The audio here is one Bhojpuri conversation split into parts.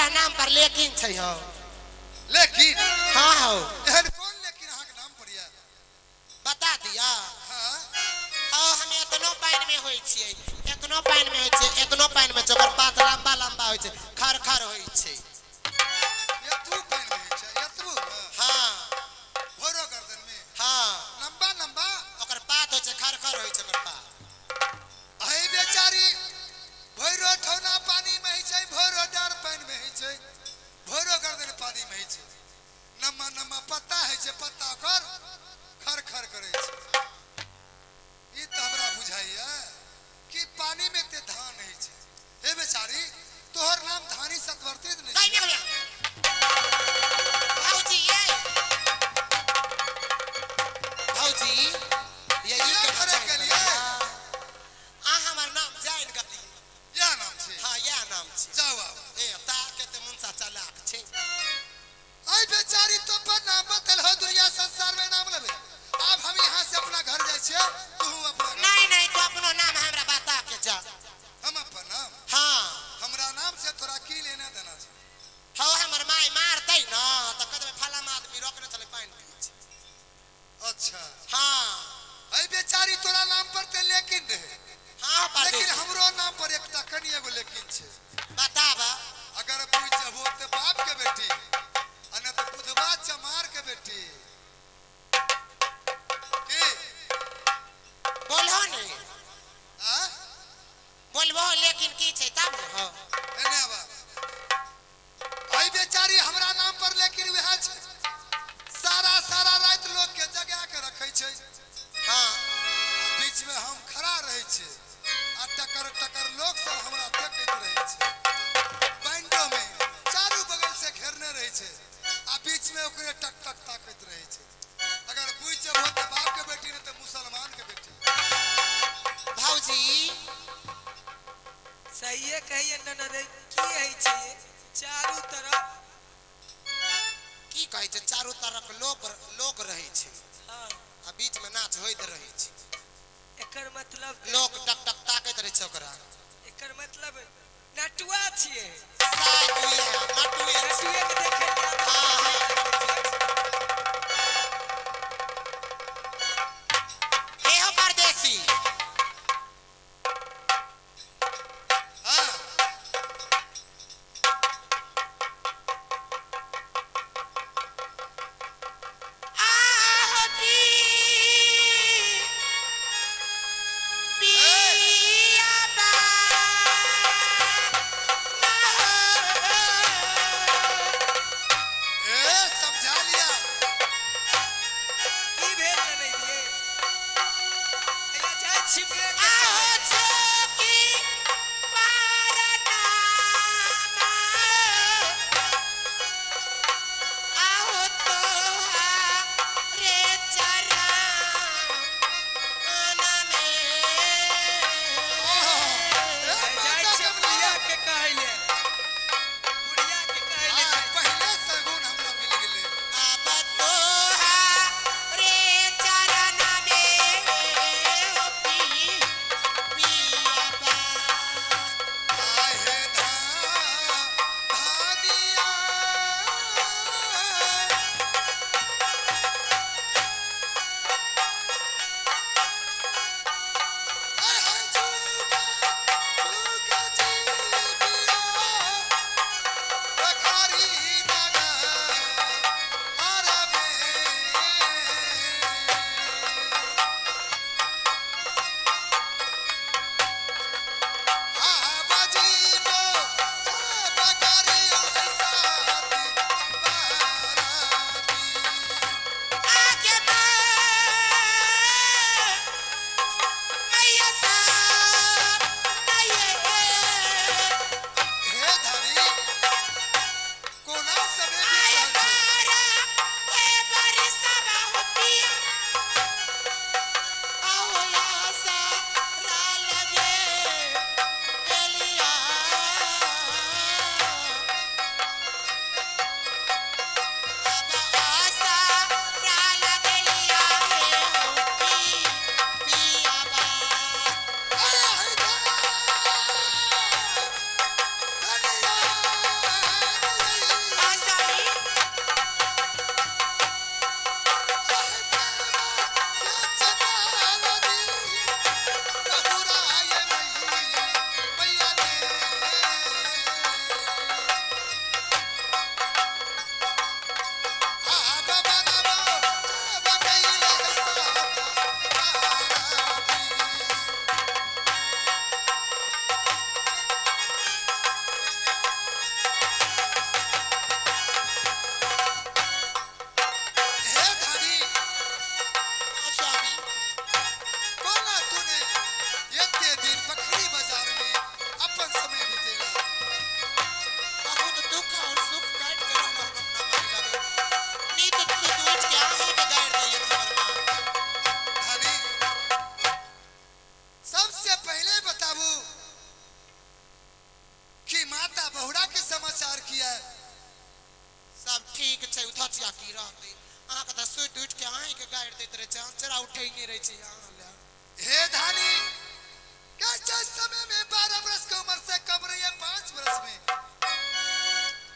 हमरा नाम पर लेकिन छै हो लेकिन हां हो एहन कौन लेकिन अहाँ के नाम पर या बता दिया हां हां हम एतनो पाइन में होई छियै एतनो पाइन में होई छै एतनो पाइन में जकर पात लंबा लंबा होई छै खर खर होई छै ये तू पाइन में छै ये तू हां भोरो गर्दन में हां लंबा लंबा ओकर पात होई छै खर खर होई छै ओकर पात अहे बेचारी भोरो ठौना पानी में ही छै भोरो डार पाइन में ही छै भोरो गर्दन पानी में ही छै नम्मा नम्मा पत्ता है छै पत्ता ओकर खर खर करे छै ई त हमरा बुझाइया कि पानी में ते धान है छै हे बेचारी तोहर नाम धानी सतवर्ती नहीं नहीं निकल भौजी ये भौजी ये करे के लिए आ हमर नाम जाइन गली या नाम छै हां या नाम छै जाओ आओ ए ता के ते मुंसा चलाक छै आई बेचारी तो पर नाम बतल हो दुनिया संसार में नाम लेबे अब हम यहां से अपना घर जाय छियै तू अपना घर नहीं नहीं तो अपनो नाम हमरा बता के जा हम अपन नाम हां हमरा नाम से तोरा की लेना देना छै हां हमर माई मारतै न त कदमे फलाम आदमी रोकने चले पाइन पिए छै अच्छा हां आई बेचारी तोरा नाम पर ते लेकिन रहे हां लेकिन हमरो नाम पर एकटा कनी एगो लेकिन छै बतावा अगर पूछबो ते बाप के बेटी अने तो बुधवा चमार के बेटी की बोलहो नहीं आ बोलबो लेकिन की छै तब न हो एने बा आई बेचारी हमरा नाम पर लेकिन वह छै सारा सारा रात लोग के जगा के रखे छै हां बीच में हम खड़ा रहे छै आ टकर टकर लोग सब हमरा देखैत रहे छै बैंडो में चारों बगल से घेरने रहे छै आ बीच में ओकरे टक टक ताकैत रहे छै अगर पूछबो त बाप के बेटी ने त मुसलमान के बेटी भौजी सही कहिए ननद की है छै चारों तरफ की कहै छै चारों तरफ लोग रहै छै हां आ बीच में नाच होइत रहै छै एकर मतलब लोग टक टक ताकैत रहै छै ओकरा एकर मतलब नटुआ छिए साय दुइया नटुए नटुए के देखे हां हे हो परदेसी हां आहोती पिया बा धचिया की रहते अहाँ के त सुत उठ के आही के गाड़ देत रहे छ चरा उठै नहीं रहे छी अहाँ ले हे धानी कैसे समय में 12 वर्ष की उम्र से कब रही है 5 वर्ष में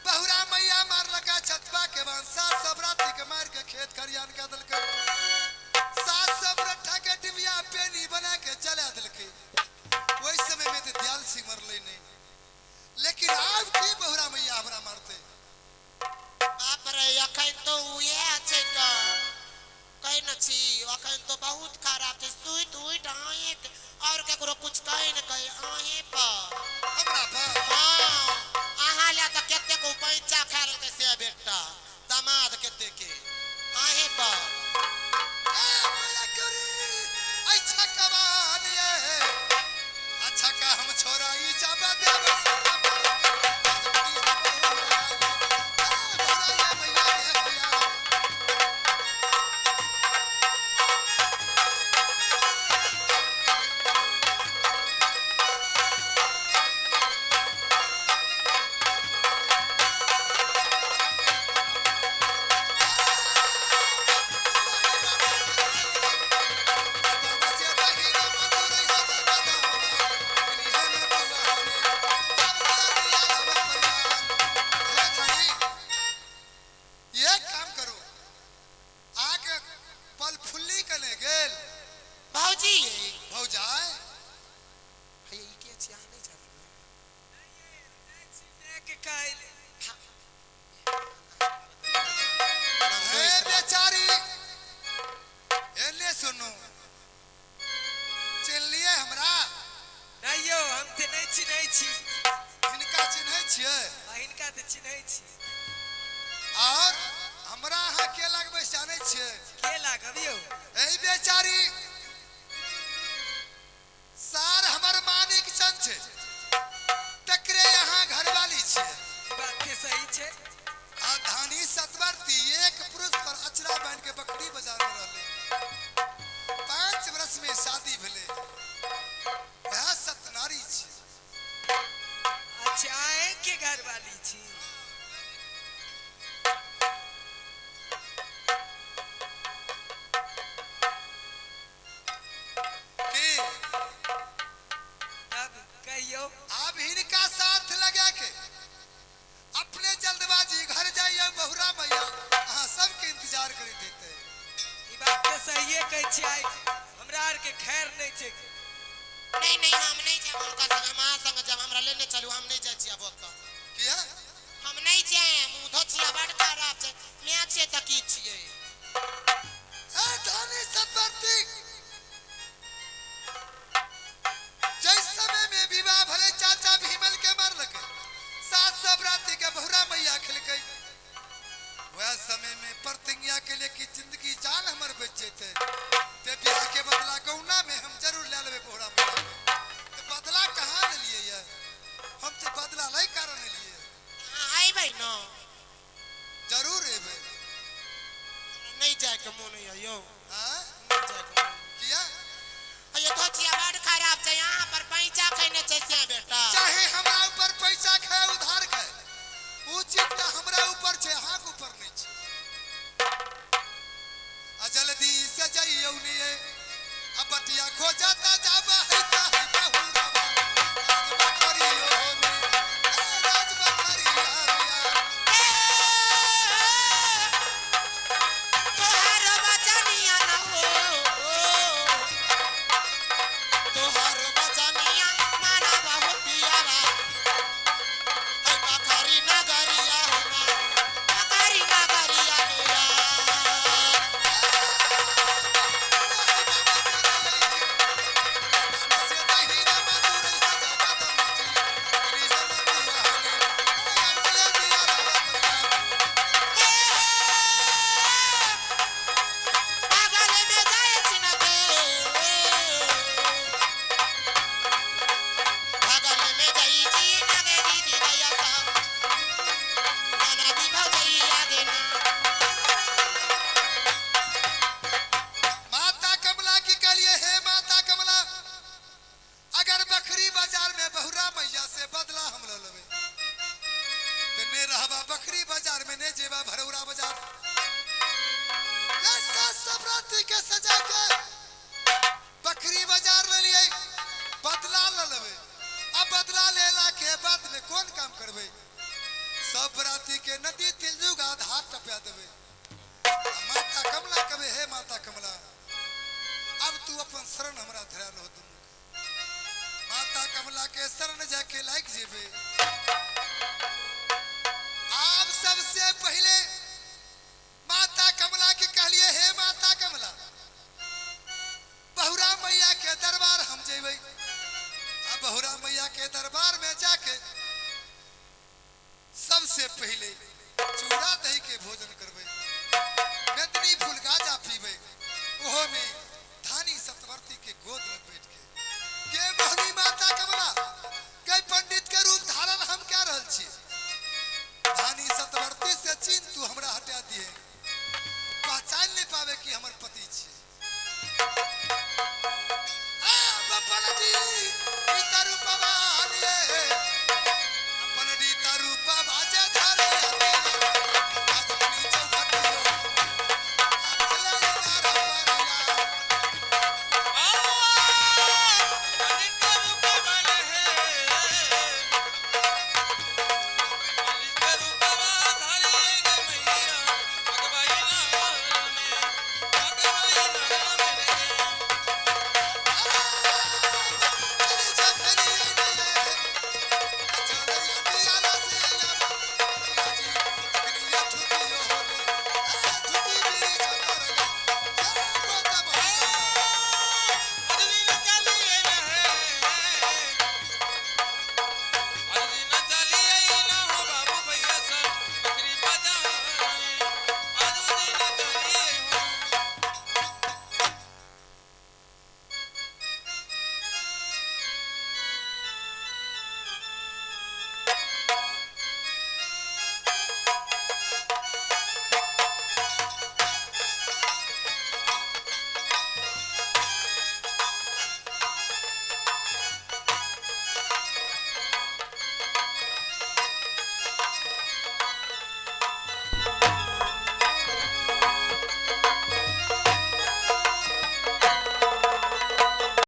बहुरा मैया मार लगा छतवा के बाद 7 सबराती के मार के खेत खरियान के दल के 7 सबरठा के डिबिया पेनी बना के चला दल के वही समय में तो दयाल सिंह मर ले नहीं लेकिन आज की बहुरा मैया हमरा मारते बाप रे अखन तो उहे छै का कहीं न छी अखन तो बहुत खराब छै सुत उठ आही और केकरो कुछ कहे न कहे आही पर हमरा पर हां अहाँ ले त केते को पैसा खाल के से बेटा दामाद केते के आही पर मैया करी अच्छा कबान ये अच्छा का हम छोरा ई जाबा देव सदा और हमरा हां के लगबे जाने छिए के लागबियो ए बेचारी सार हमर मानिक चंद छे तकरे यहां घरवाली छे बात के सही छे आ धानी सतवर्ती एक पुरुष पर अचरा बांध के बकरी बाजार में रहले 5 वर्ष में शादी भेले वह सतनारी छे अच्छा आए के घरवाली छी अब इनका साथ लगा के अपने जल्दबाजी घर जाइए बहुरा मैया हां सबके इंतजार कर देते ई बात तो सही है कह छी आई हमरा आर के खैर नहीं छे नहीं हम नहीं जाब उनका संग मां संग जब हमरा लेने चलू हम नहीं जाय छी अब ओत किया हम नहीं जाए मुंह धोचिया बड़ खराब छे मैं छे त की छिए ए धानी सतवर्ती जैस समय में विवाह भले चाचा भीमल के मर लगे 7 सबराती के बहुरा मैया खिल गई वह समय में प्रतिज्ञा के लिए कि जिंदगी जान हमर बचे थे ते ब्याह के बदला गौना में हम जरूर ले लेबे बहुरा मैया तो बदला कहां ले लिए ये हम तो बदला नहीं कारण लिए आई भाई न जरूर एबे नहीं जाए के मन है यो हां नहीं जाए के मन किया ये धोचिया बड़ खराब छे यहां पर पैसा खैने छे से बेटा चाहे हमरा ऊपर पैसा खाए उधार खाए उचित त हमरा ऊपर छे हां के ऊपर नहीं छे आ जल्दी से जाइयो ने अब बटिया खो जाता जाबा है ता है बहुरा राजबकरियो ने राजबकरिया तोहर बचनिया न हो तोहर बचनिया मारा बहुत पियावा है बकरी नगरिया हो बकरी नगरिया मेरा से दही ना मधुर है जाबा दमची री हम दुआ है अगले दिया पागल में जाए चिना के पागल में जाई चिना के दीदी गया सा नाना दी भौजी आगे ना माता कमला की कलिए हे माता कमला अगर बकरी बाजार में बहुरा मैया से बदला हम ले लेबे ते ने रहबा बकरी बाजार में ने जेबा भरौरा बाजार बराती के सजा के बकरी बाजार ले लिए बदला ले लेबे अब बदला लेला के बाद में कौन काम करबे सब बराती के नदी तिलजुगा धार टपा देबे माता कमला कबे हे माता कमला अब तू अपन शरण हमरा धरा लो तुम माता कमला के शरण जाके लाग जेबे आप सबसे पहले माता कमला के कहलिए हे माता कमला बहुरा मैया के दरबार हम जेबे अब बहुरा मैया के दरबार में जाके सबसे पहले चूड़ा दही के भोजन करबे मेदनी फूल गाजा पीबे ओहो में धानी सतवर्ती के गोद में बैठ के मोहनी माता कमला के पंडित